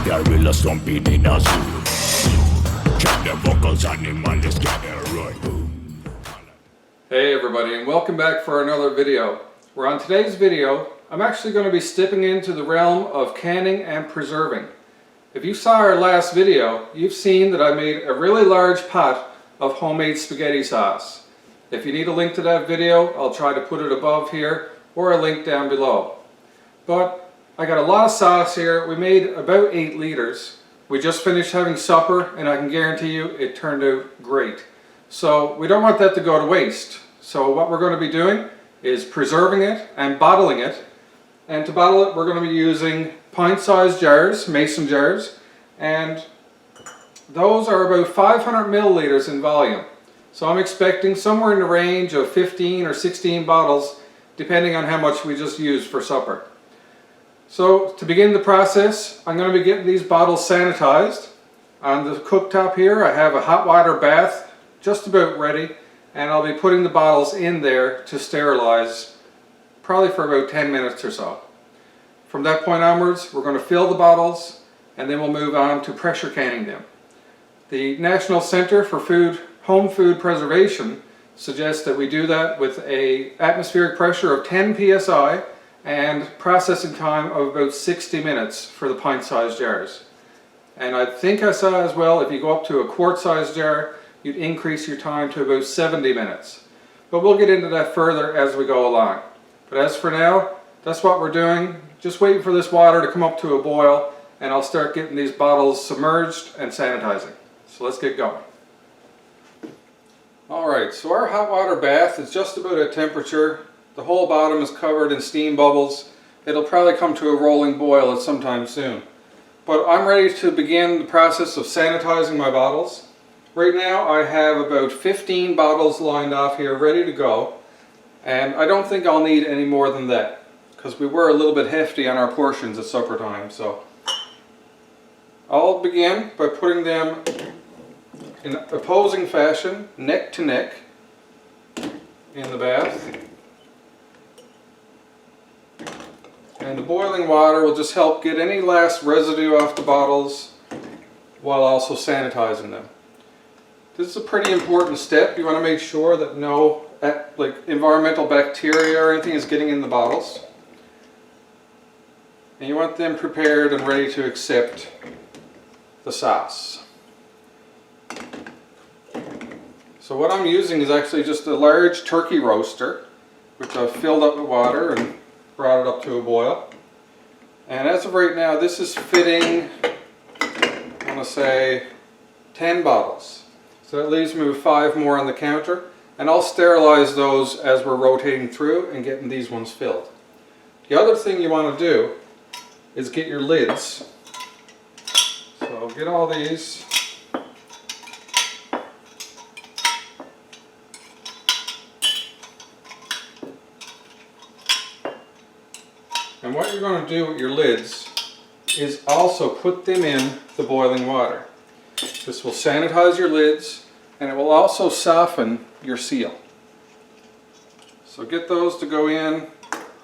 gorilla stomping in a zoo. Check the vocals, animals gather right. Boom. Hey everybody, and welcome back for another video. Where on today's video, I'm actually going to be stepping into the realm of canning and preserving. If you saw our last video, you've seen that I made a really large pot of homemade spaghetti sauce. If you need a link to that video, I'll try to put it above here or a link down below. But I got a lot of sauce here. We made about 8 liters. We just finished having supper and I can guarantee you it turned out great. So we don't want that to go to waste. So what we're going to be doing is preserving it and bottling it. And to bottle it, we're going to be using pint-sized jars, mason jars, and those are about 500 milliliters in volume. So I'm expecting somewhere in the range of 15 or 16 bottles, depending on how much we just used for supper. So to begin the process, I'm going to be getting these bottles sanitized. On the cooktop here, I have a hot water bath just about ready, and I'll be putting the bottles in there to sterilize, probably for about 10 minutes or so. From that point onwards, we're going to fill the bottles and then we'll move on to pressure canning them. The National Center for Home Food Preservation suggests that we do that with an atmospheric pressure of 10 psi and processing time of about 60 minutes for the pint-sized jars. And I think I saw as well, if you go up to a quart-sized jar, you'd increase your time to about 70 minutes. But we'll get into that further as we go along. But as for now, that's what we're doing. Just waiting for this water to come up to a boil and I'll start getting these bottles submerged and sanitizing. So let's get going. Alright, so our hot water bath is just about at temperature. The whole bottom is covered in steam bubbles. It'll probably come to a rolling boil at some time soon. But I'm ready to begin the process of sanitizing my bottles. Right now I have about 15 bottles lined off here ready to go. And I don't think I'll need any more than that, because we were a little bit hefty on our portions at supper time. So I'll begin by putting them in opposing fashion, neck to neck, in the bath. And the boiling water will just help get any last residue off the bottles while also sanitizing them. This is a pretty important step. You want to make sure that no environmental bacteria or anything is getting in the bottles. And you want them prepared and ready to accept the sauce. So what I'm using is actually just a large turkey roaster, which I've filled up with water and brought it up to a boil. And as of right now, this is fitting, I want to say, 10 bottles. So that leaves me with 5 more on the counter. And I'll sterilize those as we're rotating through and getting these ones filled. The other thing you want to do is get your lids. So I'll get all these. And what you're going to do with your lids is also put them in the boiling water. This will sanitize your lids and it will also soften your seal. So get those to go in.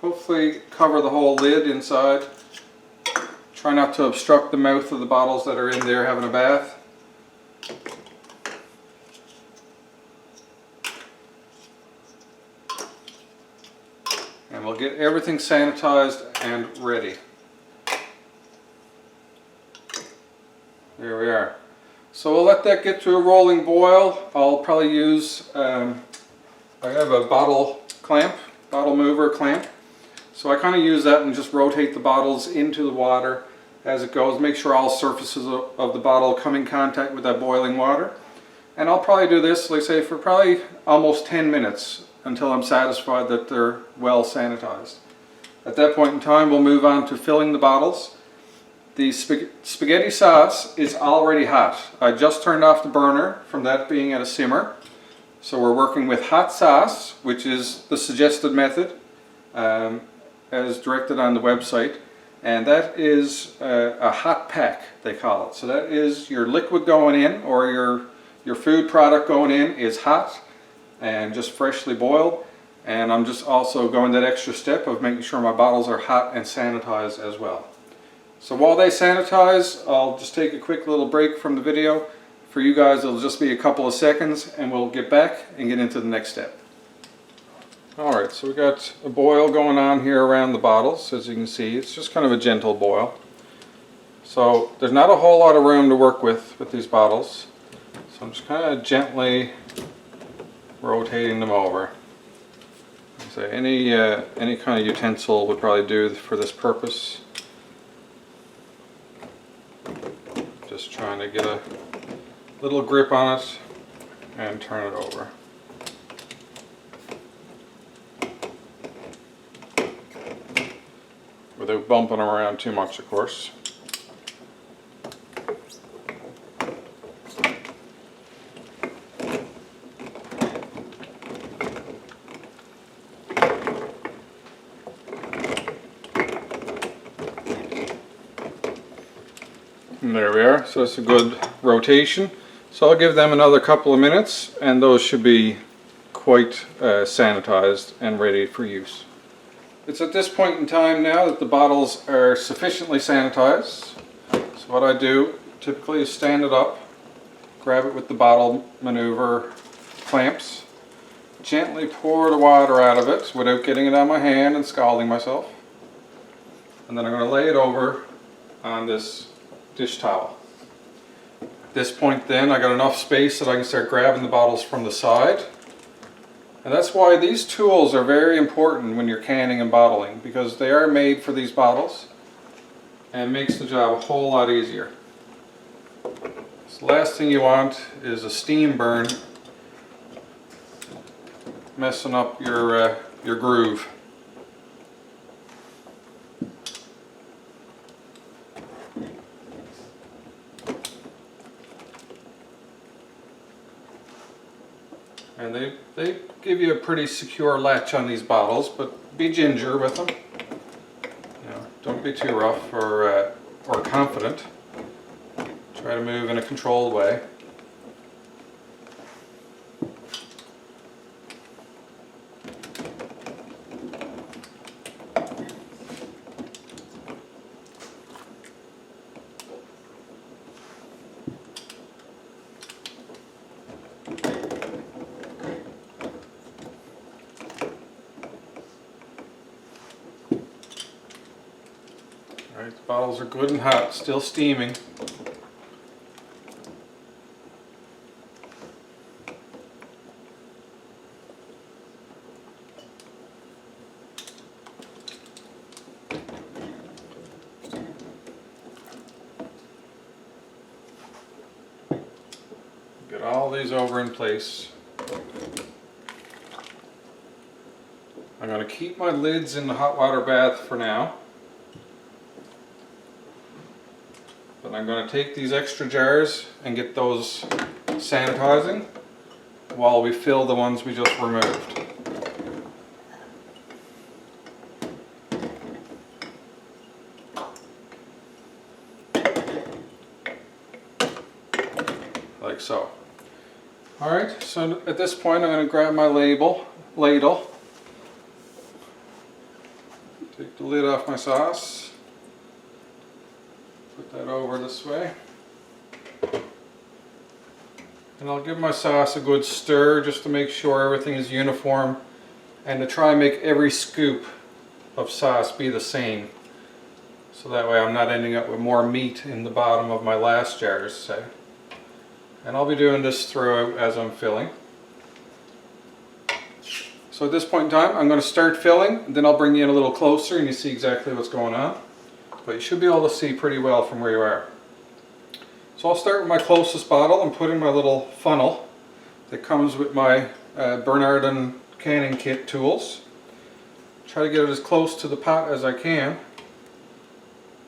Hopefully cover the whole lid inside. Try not to obstruct the mouth of the bottles that are in there having a bath. And we'll get everything sanitized and ready. There we are. So we'll let that get to a rolling boil. I'll probably use, I have a bottle mover clamp. So I kind of use that and just rotate the bottles into the water as it goes. Make sure all surfaces of the bottle come in contact with that boiling water. And I'll probably do this, like I say, for probably almost 10 minutes until I'm satisfied that they're well sanitized. At that point in time, we'll move on to filling the bottles. The spaghetti sauce is already hot. I just turned off the burner from that being at a simmer. So we're working with hot sauce, which is the suggested method as directed on the website. And that is a hot pack, they call it. So that is your liquid going in, or your food product going in is hot and just freshly boiled. And I'm just also going that extra step of making sure my bottles are hot and sanitized as well. So while they sanitize, I'll just take a quick little break from the video. For you guys, it'll just be a couple of seconds and we'll get back and get into the next step. Alright, so we got a boil going on here around the bottles. As you can see, it's just kind of a gentle boil. So there's not a whole lot of room to work with these bottles. So I'm just kind of gently rotating them over. So any kind of utensil would probably do for this purpose. Just trying to get a little grip on it and turn it over. Without bumping them around too much, of course. And there we are, so it's a good rotation. So I'll give them another couple of minutes and those should be quite sanitized and ready for use. It's at this point in time now that the bottles are sufficiently sanitized. So what I do typically is stand it up, grab it with the bottle maneuver clamps, gently pour the water out of it without getting it on my hand and scalding myself. And then I'm going to lay it over on this dish towel. At this point then I got enough space that I can start grabbing the bottles from the side. And that's why these tools are very important when you're canning and bottling, because they are made for these bottles and makes the job a whole lot easier. So the last thing you want is a steam burn messing up your groove. And they give you a pretty secure latch on these bottles, but be ginger with them. You know, don't be too rough or confident. Try to move in a controlled way. Alright, the bottles are good and hot, still steaming. Get all these over in place. I'm going to keep my lids in the hot water bath for now. But I'm going to take these extra jars and get those sanitizing while we fill the ones we just removed. Like so. Alright, so at this point I'm going to grab my ladle, take the lid off my sauce, put that over this way, and I'll give my sauce a good stir just to make sure everything is uniform and to try and make every scoop of sauce be the same, so that way I'm not ending up with more meat in the bottom of my last jars, say. And I'll be doing this throughout as I'm filling. So at this point in time, I'm going to start filling, and then I'll bring you in a little closer and you see exactly what's going on. But you should be able to see pretty well from where you are. So I'll start with my closest bottle and put in my little funnel that comes with my Bernardin canning kit tools. Try to get it as close to the pot as I can.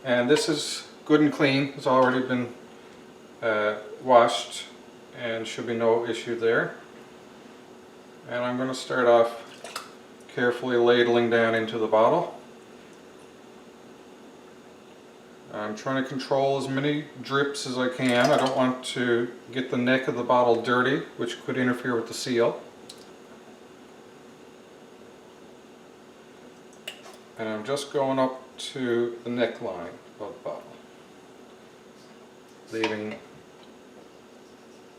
And this is good and clean. It's already been washed and should be no issue there. And I'm going to start off carefully ladling down into the bottle. I'm trying to control as many drips as I can. I don't want to get the neck of the bottle dirty, which could interfere with the seal. And I'm just going up to the neckline of the bottle. leaving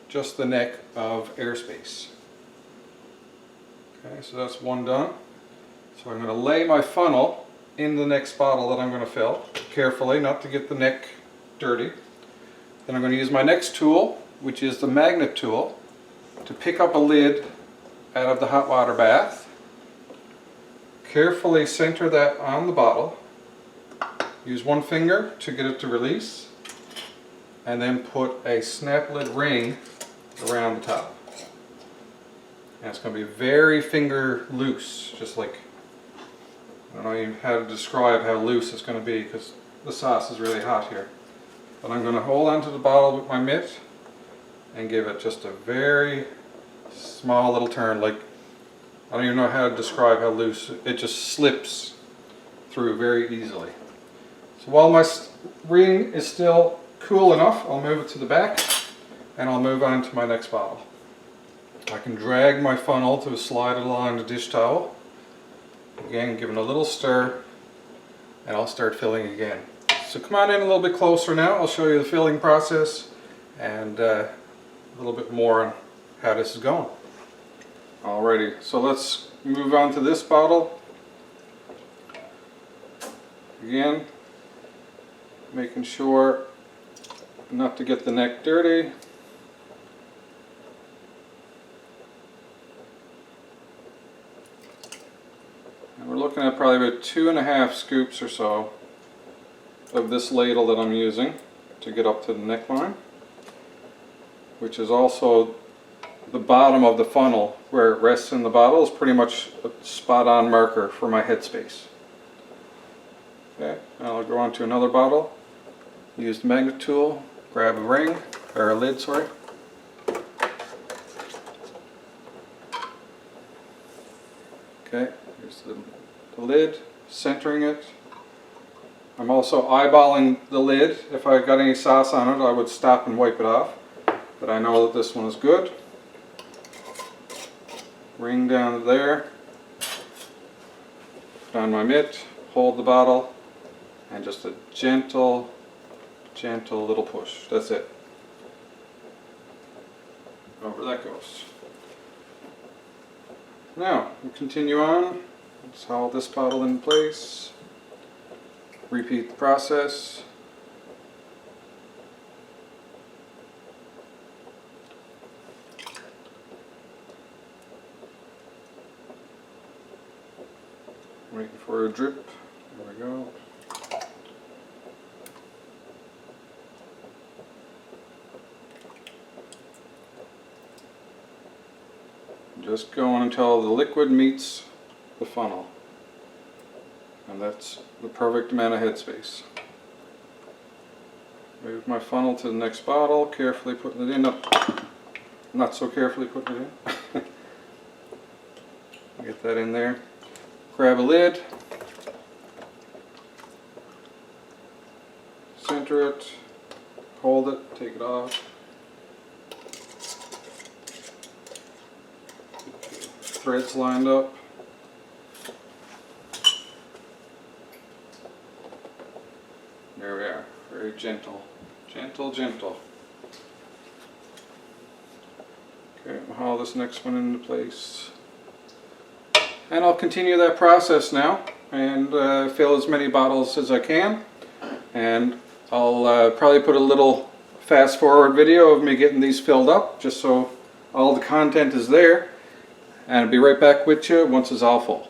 just the neck of airspace. Okay, so that's one done. So I'm going to lay my funnel in the next bottle that I'm going to fill, carefully, not to get the neck dirty. Then I'm going to use my next tool, which is the magnet tool, to pick up a lid out of the hot water bath. Carefully center that on the bottle. Use one finger to get it to release, and then put a snap lid ring around the top. And it's going to be very finger loose, just like, I don't know even how to describe how loose it's going to be because the sauce is really hot here. But I'm going to hold onto the bottle with my mitt and give it just a very small little turn, like, I don't even know how to describe how loose, it just slips through very easily. So while my ring is still cool enough, I'll move it to the back and I'll move on to my next bottle. I can drag my funnel to slide it along the dish towel. Again, give it a little stir and I'll start filling again. So come on in a little bit closer now. I'll show you the filling process and a little bit more on how this is going. Alrighty, so let's move on to this bottle. Again, making sure not to get the neck dirty. And we're looking at probably about 2.5 scoops or so of this ladle that I'm using to get up to the neckline, which is also the bottom of the funnel where it rests in the bottle is pretty much a spot on marker for my headspace. Okay, now I'll go on to another bottle, use the magnet tool, grab a ring, or a lid, sorry. Okay, here's the lid, centering it. I'm also eyeballing the lid. If I got any sauce on it, I would stop and wipe it off. But I know that this one is good. Ring down there. Put on my mitt, hold the bottle, and just a gentle little push. That's it. Over that goes. Now, we'll continue on. Let's hold this bottle in place. Repeat the process. Waiting for a drip. There we go. Just going until the liquid meets the funnel. And that's the perfect amount of headspace. Move my funnel to the next bottle, carefully putting it in. Not so carefully putting it in. Get that in there. Grab a lid. Center it. Hold it. Take it off. Threads lined up. There we are. Very gentle. Gentle. Okay, I'll haul this next one into place. And I'll continue that process now and fill as many bottles as I can. And I'll probably put a little fast forward video of me getting these filled up just so all the content is there. And I'll be right back with you once it's all full.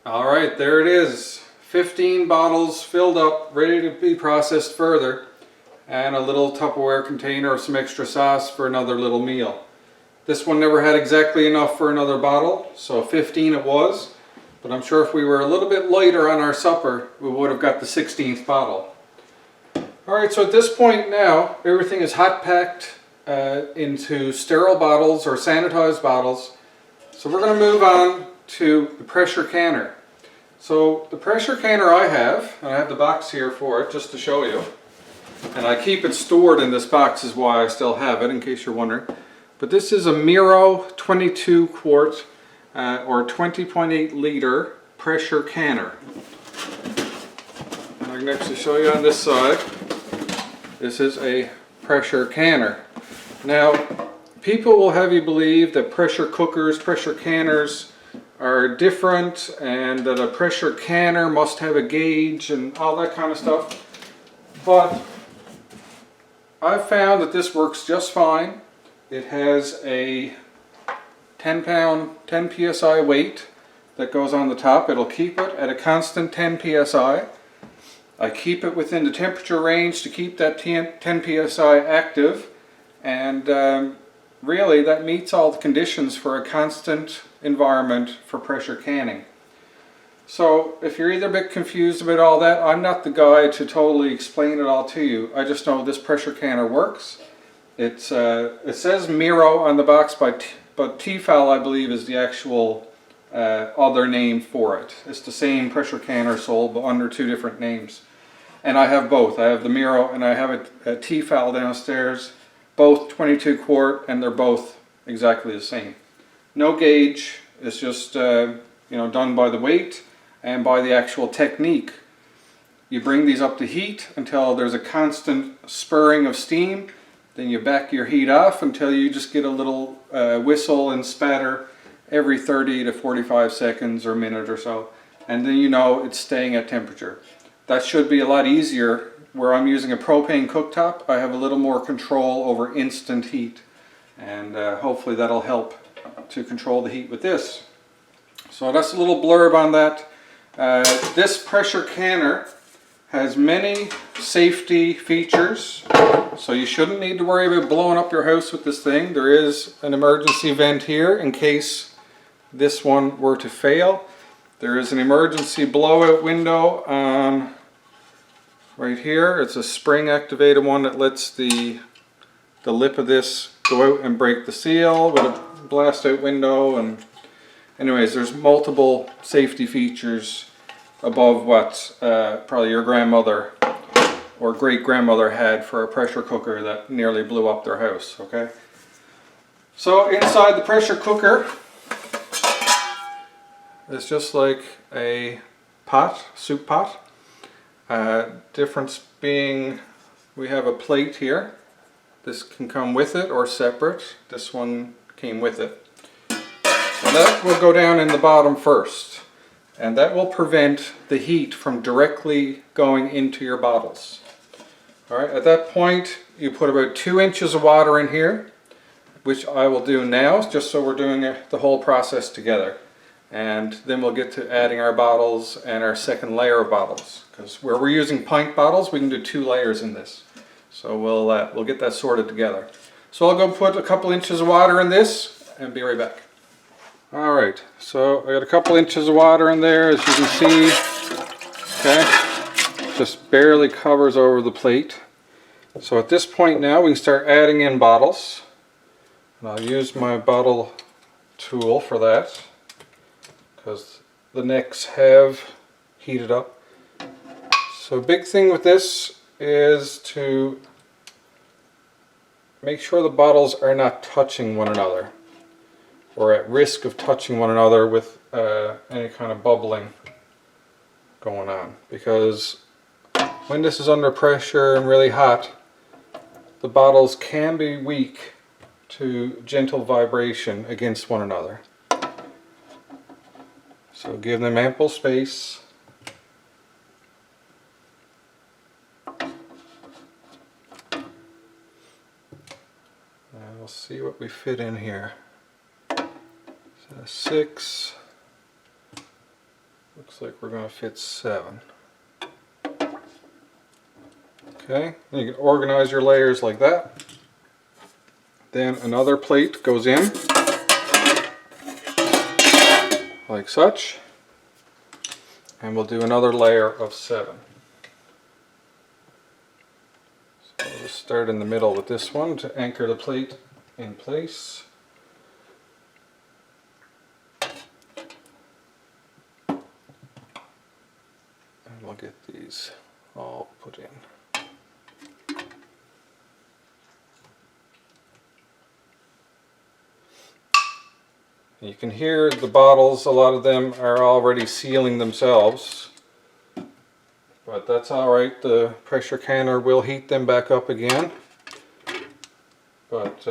Alright, there it is. 15 bottles filled up, ready to be processed further, and a little Tupperware container of some extra sauce for another little meal. This one never had exactly enough for another bottle, so 15 it was, but I'm sure if we were a little bit lighter on our supper, we would have got the 16th bottle. Alright, so at this point now, everything is hot packed into sterile bottles or sanitized bottles. So we're going to move on to the pressure canner. So the pressure canner I have, and I have the box here for it just to show you, and I keep it stored in this box is why I still have it, in case you're wondering. But this is a Miro 22 quart or 20.8 liter pressure canner. And I can actually show you on this side. This is a pressure canner. Now, people will have you believe that pressure cookers, pressure canners are different, and that a pressure canner must have a gauge and all that kind of stuff. But I've found that this works just fine. It has a 10 psi weight that goes on the top. It'll keep it at a constant 10 psi. I keep it within the temperature range to keep that 10 psi active, and really that meets all the conditions for a constant environment for pressure canning. So if you're either a bit confused about all that, I'm not the guy to totally explain it all to you. I just know this pressure canner works. It says Miro on the box, but t-fal I believe is the actual other name for it. It's the same pressure canner sold but under two different names. And I have both. I have the Miro and I have a t-fal downstairs, both 22 quart, and they're both exactly the same. No gauge. It's just done by the weight and by the actual technique. You bring these up to heat until there's a constant spurring of steam. Then you back your heat off until you just get a little whistle and spatter every 30 to 45 seconds or a minute or so. And then you know it's staying at temperature. That should be a lot easier. Where I'm using a propane cooktop, I have a little more control over instant heat. And hopefully that'll help to control the heat with this. So that's a little blurb on that. This pressure canner has many safety features, so you shouldn't need to worry about blowing up your house with this thing. There is an emergency vent here in case this one were to fail. There is an emergency blowout window on right here. It's a spring activated one that lets the lip of this go out and break the seal with a blast out window. And anyways, there's multiple safety features above what probably your grandmother or great-grandmother had for a pressure cooker that nearly blew up their house. Okay, so inside the pressure cooker it's just like a pot, soup pot. Difference being we have a plate here. This can come with it or separate. This one came with it. So that will go down in the bottom first, and that will prevent the heat from directly going into your bottles. Alright, at that point you put about 2 inches of water in here, which I will do now just so we're doing the whole process together. And then we'll get to adding our bottles and our second layer of bottles, because where we're using pint bottles we can do 2 layers in this. So we'll get that sorted together. So I'll go put a couple inches of water in this and be right back. Alright, so I got a couple inches of water in there, as you can see. Okay, just barely covers over the plate. So at this point now we can start adding in bottles. And I'll use my bottle tool for that, because the necks have heated up. So big thing with this is to make sure the bottles are not touching one another or at risk of touching one another with any kind of bubbling going on, because when this is under pressure and really hot, the bottles can be weak to gentle vibration against one another. So give them ample space. And we'll see what we fit in here. So 6, Looks like we're going to fit 7. Okay, and you can organize your layers like that. Then another plate goes in, like such. And we'll do another layer of 7. So we'll just start in the middle with this one to anchor the plate in place. And we'll get these all put in. You can hear the bottles, a lot of them are already sealing themselves, but that's alright, the pressure canner will heat them back up again. But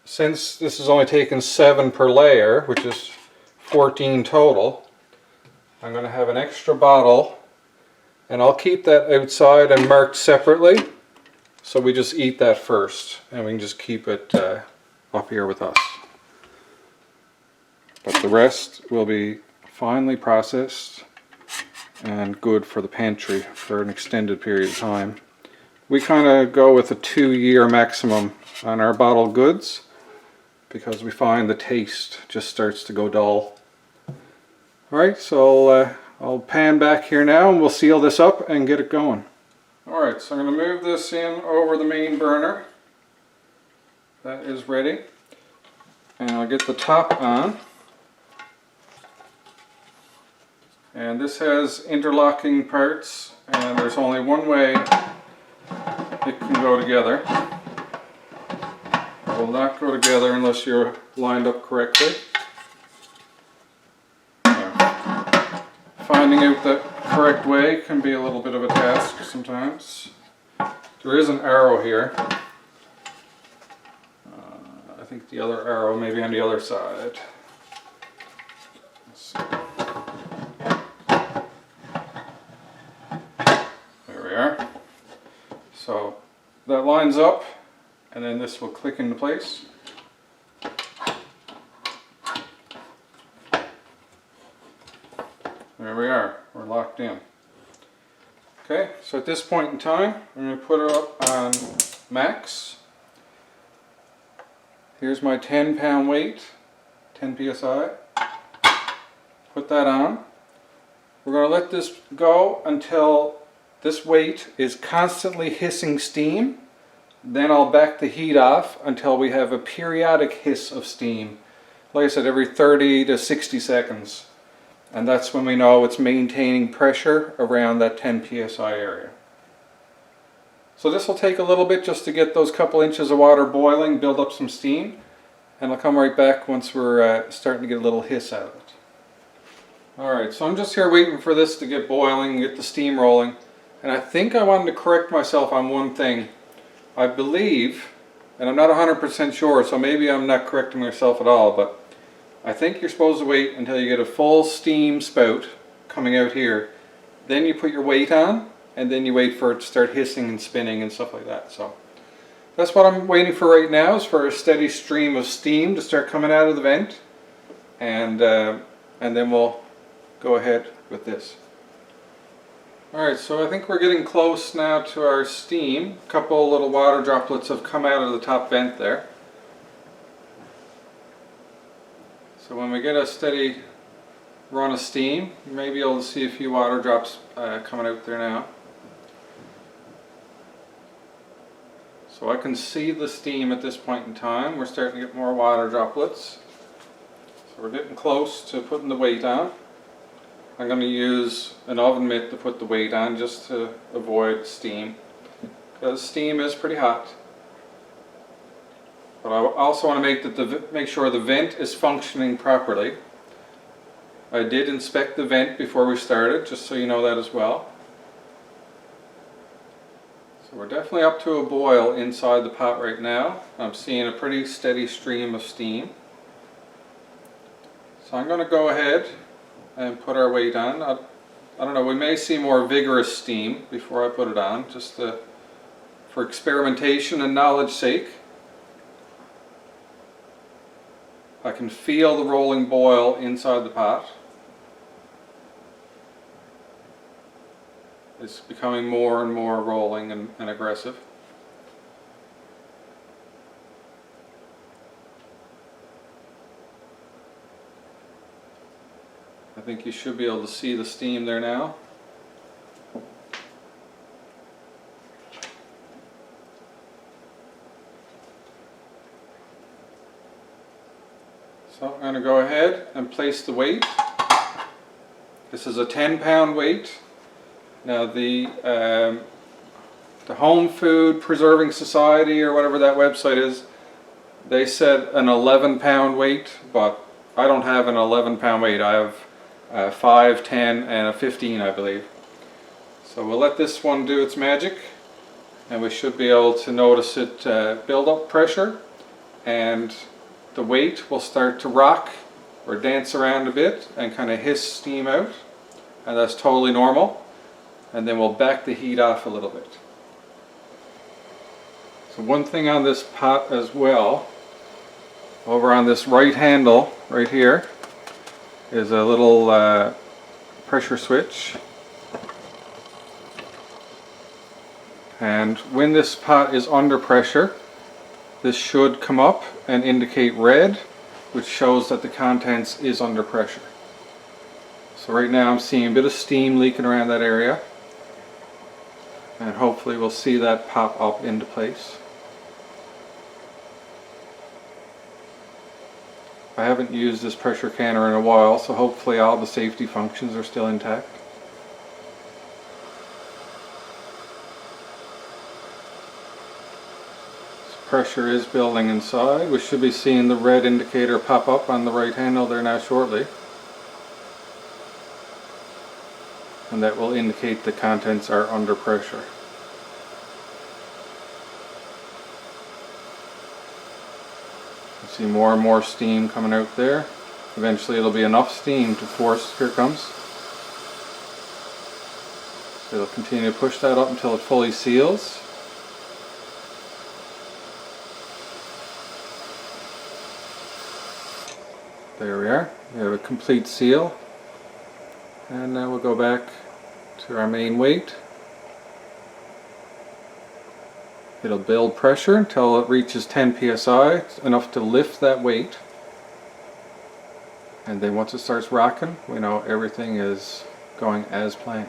since this is only taken 7 per layer, which is 14 total, I'm going to have an extra bottle, and I'll keep that outside and marked separately, so we just eat that first and we can just keep it up here with us. But the rest will be finely processed and good for the pantry for an extended period of time. We kind of go with a 2-year maximum on our bottled goods because we find the taste just starts to go dull. Alright, so I'll pan back here now and we'll seal this up and get it going. Alright, so I'm going to move this in over the main burner. That is ready. And I'll get the top on. And this has interlocking parts, and there's only one way it can go together. It will not go together unless you're lined up correctly. Finding out the correct way can be a little bit of a task sometimes. There is an arrow here. I think the other arrow may be on the other side. Let's see. So that lines up, and then this will click into place. There we are, we're locked in. Okay, so at this point in time, I'm going to put it up on max. Here's my 10-pound weight, 10 psi. Put that on. We're going to let this go until this weight is constantly hissing steam. Then I'll back the heat off until we have a periodic hiss of steam. Like I said, every 30 to 60 seconds. And that's when we know it's maintaining pressure around that 10 psi area. So this will take a little bit just to get those couple inches of water boiling, build up some steam. And I'll come right back once we're starting to get a little hiss out of it. Alright, so I'm just here waiting for this to get boiling and get the steam rolling. And I think I wanted to correct myself on one thing. I believe, and I'm not 100% sure, so maybe I'm not correcting myself at all, but I think you're supposed to wait until you get a full steam spout coming out here. Then you put your weight on, and then you wait for it to start hissing and spinning and stuff like that. So that's what I'm waiting for right now, is for a steady stream of steam to start coming out of the vent. And then we'll go ahead with this. Alright, so I think we're getting close now to our steam. A couple little water droplets have come out of the top vent there. So when we get a steady run of steam, you may be able to see a few water drops coming out there now. So I can see the steam at this point in time. We're starting to get more water droplets. So we're getting close to putting the weight on. I'm going to use an oven mitt to put the weight on just to avoid steam, because steam is pretty hot. But I also want to make sure the vent is functioning properly. I did inspect the vent before we started, just so you know that as well. So we're definitely up to a boil inside the pot right now. I'm seeing a pretty steady stream of steam. So I'm going to go ahead and put our weight on. I don't know, we may see more vigorous steam before I put it on, just for experimentation and knowledge sake. I can feel the rolling boil inside the pot. It's becoming more and more rolling and aggressive. I think you should be able to see the steam there now. So I'm going to go ahead and place the weight. This is a 10-pound weight. Now the Home Food Preserving Society, or whatever that website is, they said an 11-pound weight, but I don't have an 11-pound weight. I have a 5, 10, and a 15, I believe. So we'll let this one do its magic, and we should be able to notice it build up pressure, and the weight will start to rock or dance around a bit and kind of hiss steam out, and that's totally normal. And then we'll back the heat off a little bit. So one thing on this pot as well, over on this right handle right here is a little pressure switch, and when this pot is under pressure, this should come up and indicate red, which shows that the contents is under pressure. So right now I'm seeing a bit of steam leaking around that area, and hopefully we'll see that pop up into place. I haven't used this pressure canner in a while, so hopefully all the safety functions are still intact. So pressure is building inside. We should be seeing the red indicator pop up on the right handle there now shortly. And that will indicate the contents are under pressure. You see more and more steam coming out there. Eventually it'll be enough steam to force, here it comes. So it'll continue to push that up until it fully seals. There we are. We have a complete seal. And now we'll go back to our main weight. It'll build pressure until it reaches 10 psi, enough to lift that weight. And then once it starts rocking, we know everything is going as planned.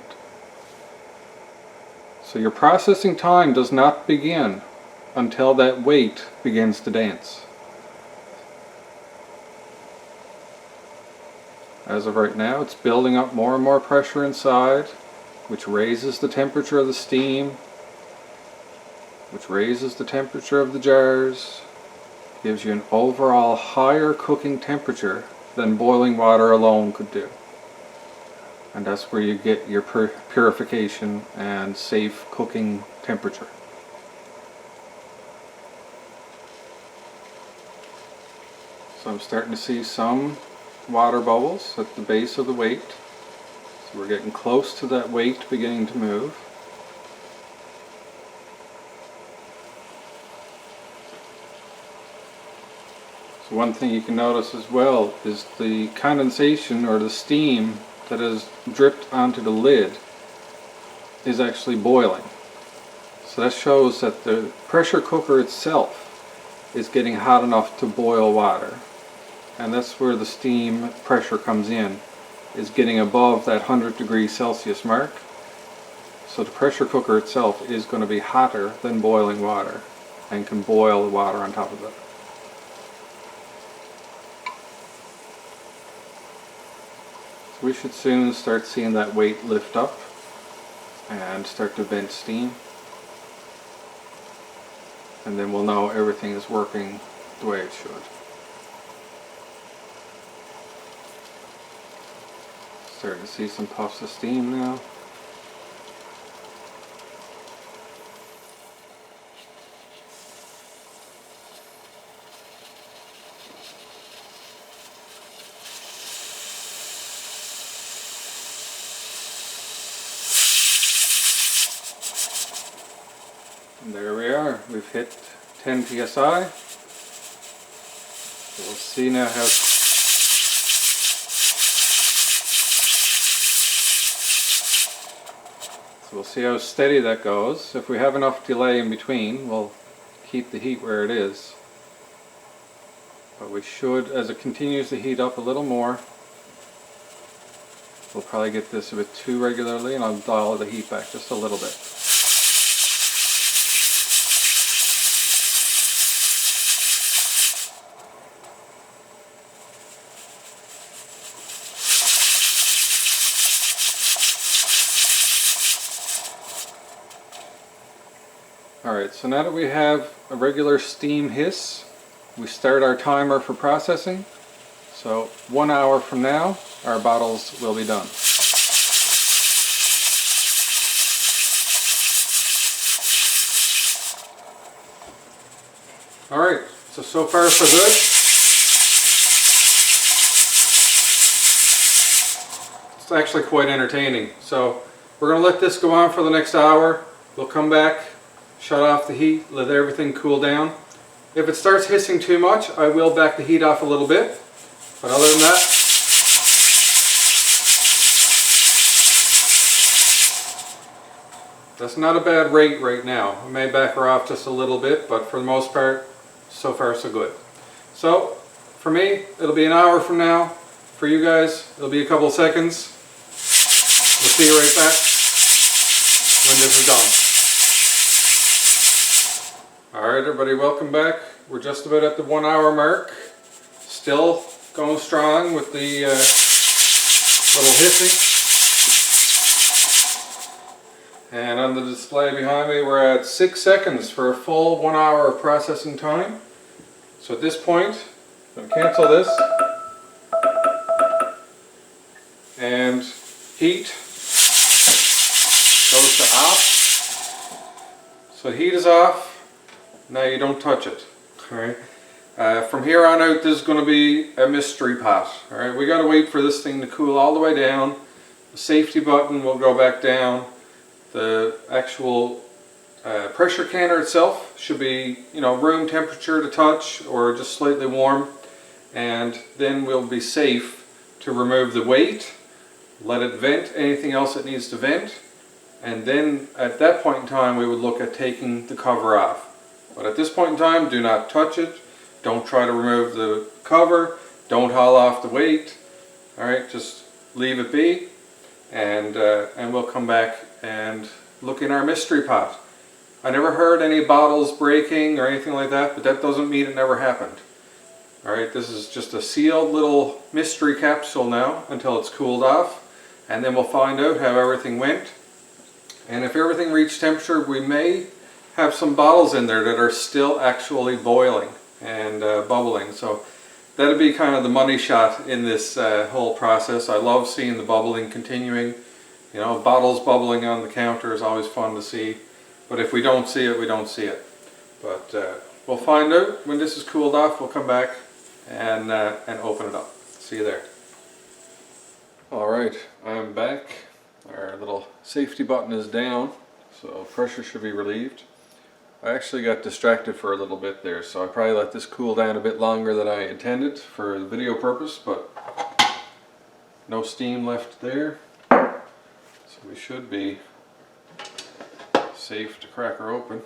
So your processing time does not begin until that weight begins to dance. As of right now, it's building up more and more pressure inside, which raises the temperature of the steam, which raises the temperature of the jars, gives you an overall higher cooking temperature than boiling water alone could do. And that's where you get your purification and safe cooking temperature. So I'm starting to see some water bubbles at the base of the weight. So we're getting close to that weight beginning to move. So one thing you can notice as well is the condensation or the steam that has dripped onto the lid is actually boiling. So that shows that the pressure cooker itself is getting hot enough to boil water. And that's where the steam pressure comes in, is getting above that 100°C mark. So the pressure cooker itself is going to be hotter than boiling water and can boil the water on top of it. So we should soon start seeing that weight lift up and start to vent steam. And then we'll know everything is working the way it should. Starting to see some puffs of steam now. And there we are. We've hit 10 psi. So we'll see now how So we'll see how steady that goes. If we have enough delay in between, we'll keep the heat where it is. But we should, as it continues to heat up a little more, we'll probably get this a bit too regularly, and I'll dial the heat back just a little bit. Alright, so now that we have a regular steam hiss, we start our timer for processing. So 1 hour from now, our bottles will be done. Alright, so far so good. It's actually quite entertaining. So we're going to let this go on for the next hour. We'll come back, shut off the heat, let everything cool down. If it starts hissing too much, I will back the heat off a little bit. But other than that, that's not a bad rate right now. I may back her off just a little bit, but for the most part, so far so good. So, for me, it'll be an hour from now. For you guys, it'll be a couple of seconds. We'll see you right back when this is done. Alright everybody, welcome back. We're just about at the 1 hour mark. Still going strong with the little hissing. And on the display behind me, we're at 6 seconds for a full 1 hour of processing time. So at this point, I'm going to cancel this. And heat goes to off. So heat is off. Now you don't touch it. Alright. From here on out, this is going to be a mystery pot. Alright, we got to wait for this thing to cool all the way down. The safety button will go back down. The actual pressure canner itself should be, room temperature to touch or just slightly warm. And then we'll be safe to remove the weight, let it vent anything else it needs to vent. And then at that point in time, we would look at taking the cover off. But at this point in time, do not touch it. Don't try to remove the cover. Don't haul off the weight. Alright, just leave it be. And we'll come back and look in our mystery pot. I never heard any bottles breaking or anything like that, but that doesn't mean it never happened. Alright, this is just a sealed little mystery capsule now until it's cooled off. And then we'll find out how everything went. And if everything reached temperature, we may have some bottles in there that are still actually boiling and bubbling. So that'd be kind of the money shot in this whole process. I love seeing the bubbling continuing. Bottles bubbling on the counter is always fun to see. But if we don't see it, we don't see it. But we'll find out when this is cooled off. We'll come back and open it up. See you there. Alright, I'm back. Our little safety button is down, so pressure should be relieved. I actually got distracted for a little bit there, so I probably let this cool down a bit longer than I intended for the video purpose, but no steam left there. So we should be safe to crack her open.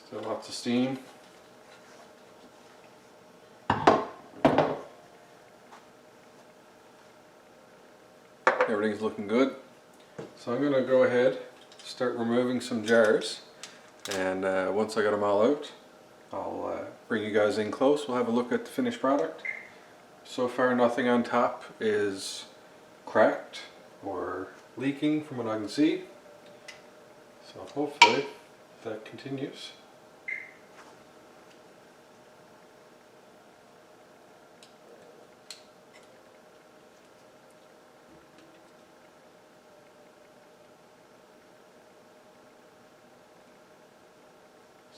Still lots of steam. Everything's looking good. So I'm going to go ahead, start removing some jars, and once I got them all out, I'll bring you guys in close. We'll have a look at the finished product. So far nothing on top is cracked or leaking from what I can see. So hopefully that continues.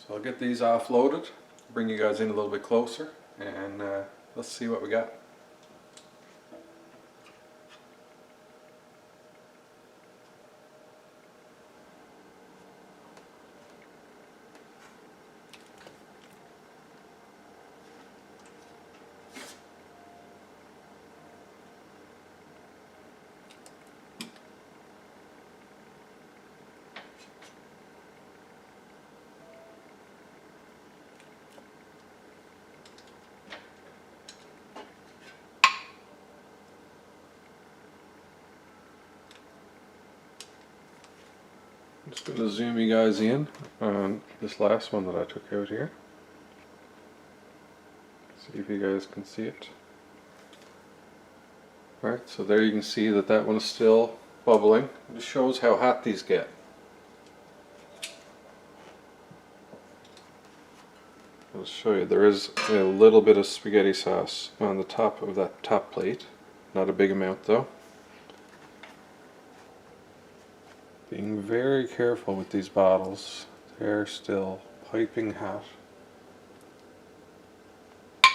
So I'll get these offloaded, bring you guys in a little bit closer, and let's see what we got. I'm just going to zoom you guys in on this last one that I took out here. See if you guys can see it. Alright, so there you can see that that one is still bubbling. It just shows how hot these get. I'll show you, there is a little bit of spaghetti sauce on the top of that top plate. Not a big amount though. Being very careful with these bottles. They're still piping hot. I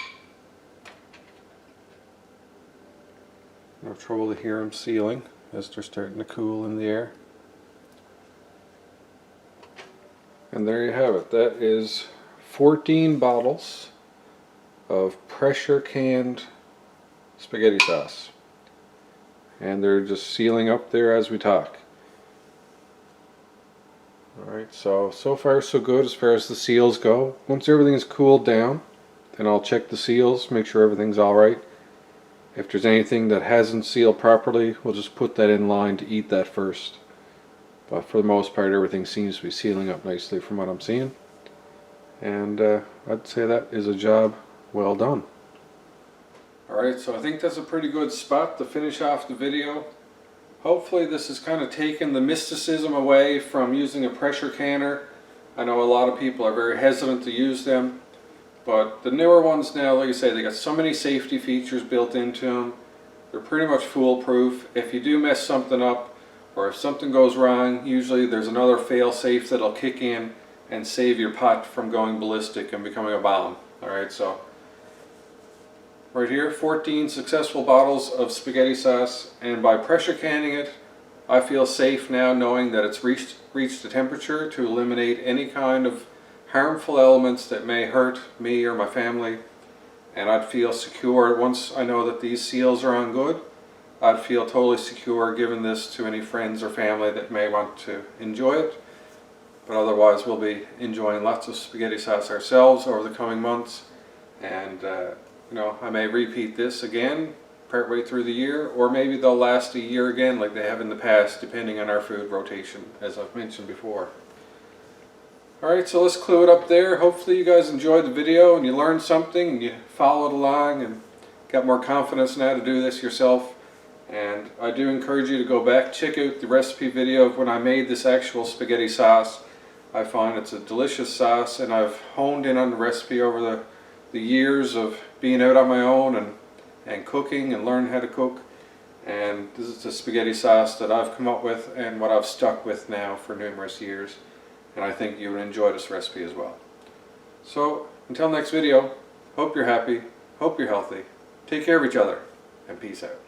have trouble to hear them sealing as they're starting to cool in the air. And there you have it. That is 14 bottles of pressure canned spaghetti sauce. And they're just sealing up there as we talk. Alright, so far so good as far as the seals go. Once everything is cooled down, then I'll check the seals, make sure everything's alright. If there's anything that hasn't sealed properly, we'll just put that in line to eat that first. But for the most part, everything seems to be sealing up nicely from what I'm seeing. And I'd say that is a job well done. Alright, so I think that's a pretty good spot to finish off the video. Hopefully this has kind of taken the mysticism away from using a pressure canner. I know a lot of people are very hesitant to use them, but the newer ones now, like I say, they got so many safety features built into them. They're pretty much foolproof. If you do mess something up, or if something goes wrong, usually there's another fail-safe that'll kick in and save your pot from going ballistic and becoming a bomb. Alright, so right here, 14 successful bottles of spaghetti sauce, and by pressure canning it, I feel safe now knowing that it's reached the temperature to eliminate any kind of harmful elements that may hurt me or my family. And I'd feel secure once I know that these seals are on good. I'd feel totally secure giving this to any friends or family that may want to enjoy it. But otherwise we'll be enjoying lots of spaghetti sauce ourselves over the coming months. And you know, I may repeat this again partway through the year, or maybe they'll last a year again like they have in the past, depending on our food rotation, as I've mentioned before. Alright, so let's clue it up there. Hopefully you guys enjoyed the video and you learned something and you followed along and got more confidence now to do this yourself. And I do encourage you to go back, check out the recipe video of when I made this actual spaghetti sauce. I find it's a delicious sauce, and I've honed in on the recipe over the years of being out on my own and cooking and learning how to cook. And this is the spaghetti sauce that I've come up with and what I've stuck with now for numerous years. And I think you would enjoy this recipe as well. So until next video, hope you're happy, hope you're healthy, take care of each other, and peace out.